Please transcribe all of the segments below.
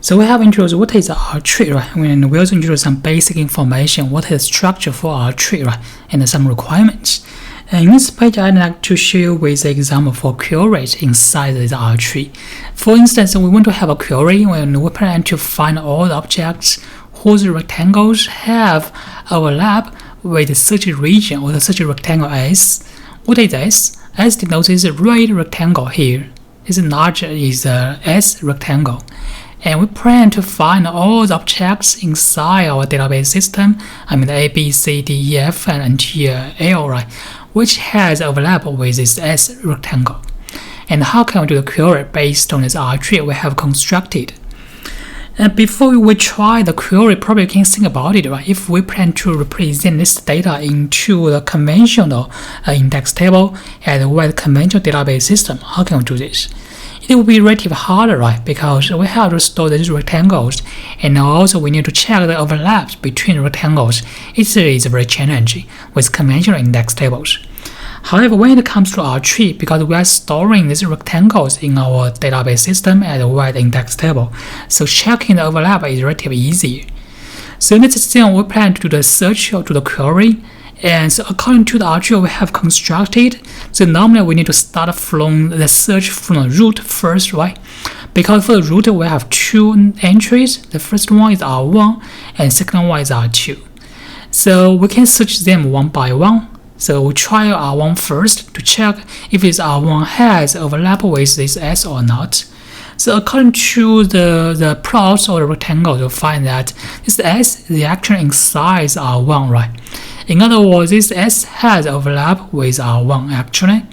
So we have introduced what is our tree, right? And we also introduced some basic information, what is the structure for our tree, right? And some requirements. And in this page, I'd like to show you with an example for queries inside this R tree. For instance, we want to have a query when we plan to find all the objects whose rectangles have overlap with the search region or the search rectangle S. What is S? S denotes the right rectangle here. This larger is the S rectangle. And we plan to find all the objects inside our database system, A, B, C, D, E, F, and until L, right, which has overlap with this S rectangle. And how can we do the query based on this R tree we have constructed? And before we try the query, probably you can think about it, right? If we plan to represent this data into the conventional index table and with conventional database system, how can we do this? It will be relatively harder, right? Because we have to store these rectangles, and also we need to check the overlaps between rectangles. It is very challenging with conventional index tables. However, when it comes to our tree, because we are storing these rectangles in our database system as a wide index table, so checking the overlap is relatively easier. So in this system, we plan to do the search or to the query. And so according to the R tree we have constructed, so normally we need to start from the search from the root first, right? Because for the root we have two entries. The first one is R1 and second one is R2. So we can search them one by one. So we try R1 first to check if this R1 has overlap with this S or not. So according to the plots or the rectangle, you'll find that this S is actually inside R1, right? In other words, this S has overlap with R1 actually.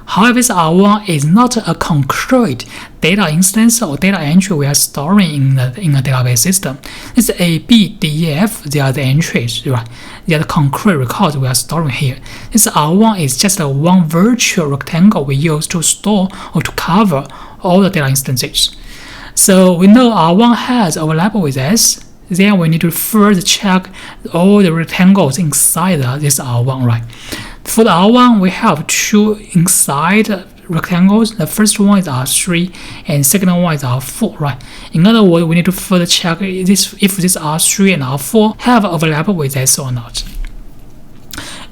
However, this R1 is not a concrete data instance or data entry we are storing in the database system. It's A, B, D, E, F, they are the entries, right? They are the concrete records we are storing here. This R1 is just a one virtual rectangle we use to store or to cover all the data instances. So we know R1 has overlap with S. Then we need to further check all the rectangles inside this R1, right? For the R1, we have two inside rectangles. The first one is R3 and second one is R4, right? In other words, we need to further check if this R3 and R4 have overlap with S or not.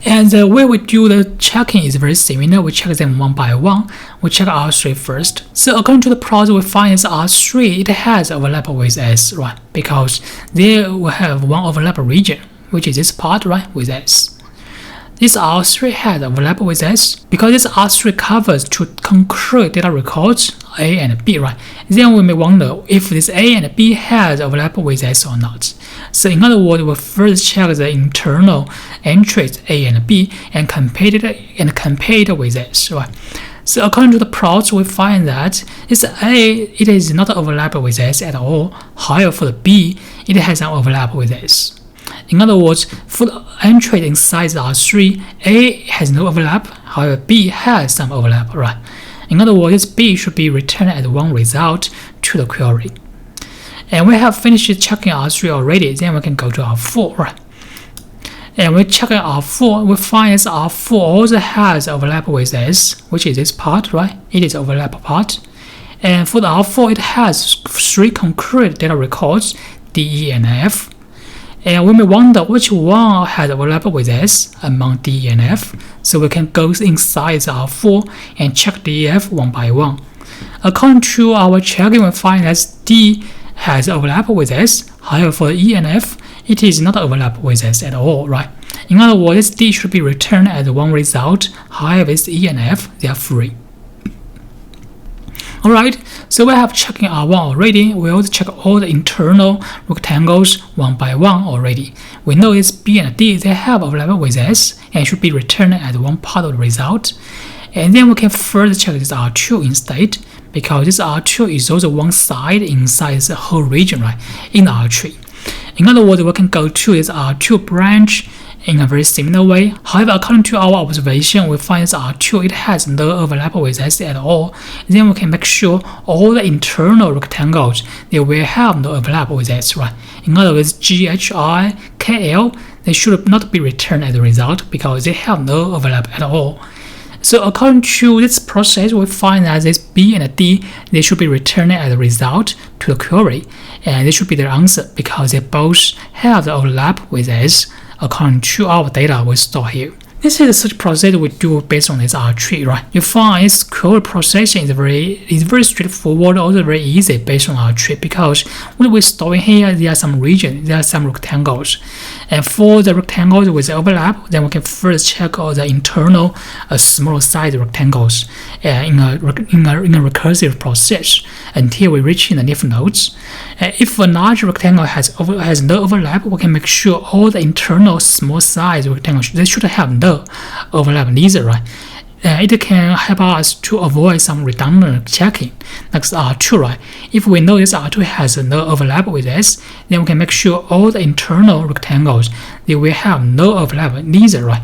And the way we do the checking is very similar. We check them one by one. We check R3 first. So according to the plot, we find this R3, it has overlap with S, right? Because there we have one overlap region, which is this part, right, with S. This R3 has overlap with S because this R3 covers two concrete data records, A and B, right? Then we may wonder if this A and B has overlap with S or not. So in other words, we first check the internal entries A and B and compare it with S, right? So according to the plots, we find that this A, it is not overlap with S at all. However, for the B, it has an overlap with S. In other words, for the entry inside R3, A has no overlap, however B has some overlap, right? In other words, B should be returned as one result to the query. And we have finished checking R3 already, then we can go to R4, right? And we check R4, we find this R4 also has overlap with S, which is this part, right? It is overlap part. And for the R4, it has three concrete data records, D, E, and F. And we may wonder which one has overlap with S among D and F, so we can go inside R4 and check D, F one by one. According to our checking, we find that D has overlap with S, however for E and F, it is not overlap with S at all, right? In other words, D should be returned as one result, however it's E and F, they are free. Alright, so we have checking R1 already. We also check all the internal rectangles one by one already. We know it's B and D, they have overlap with S and should be returned as one part of the result. And then we can further check this R2 instead, because this R2 is also one side inside the whole region, right, in the R tree. In other words, we can go to this R2 branch in a very similar way. However, according to our observation, we find this R2, it has no overlap with S at all. Then we can make sure all the internal rectangles, they will have no overlap with S, right? In other words, G, H, I, K, L, they should not be returned as a result because they have no overlap at all. So according to this process, we find that this B and D, they should be returning as a result to the query, and this should be their answer because they both have the overlap with S according to our data we store here. This is the search process we do based on this R tree, right? You find this query processing is very straightforward, also very easy based on R tree because what we're storing here, there are some regions, there are some rectangles. And for the rectangles with overlap, then we can first check all the internal small size rectangles in a recursive process until we reach in the leaf nodes. If a large rectangle has no overlap, we can make sure all the internal small size rectangles, they should have no overlap neither, right? It can help us to avoid some redundant checking. Next R2, right? If we know this R2 has no overlap with S, then we can make sure all the internal rectangles, they will have no overlap neither, right?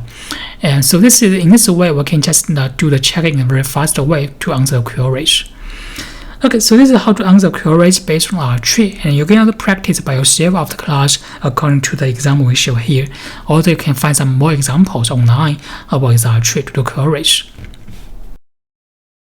And so this is in this way we can just do the checking in a very fast way to answer queries. Okay, so this is how to answer queries based on our tree, and you can also practice by yourself after class according to the example we show here. Also, you can find some more examples online about our tree to do queries.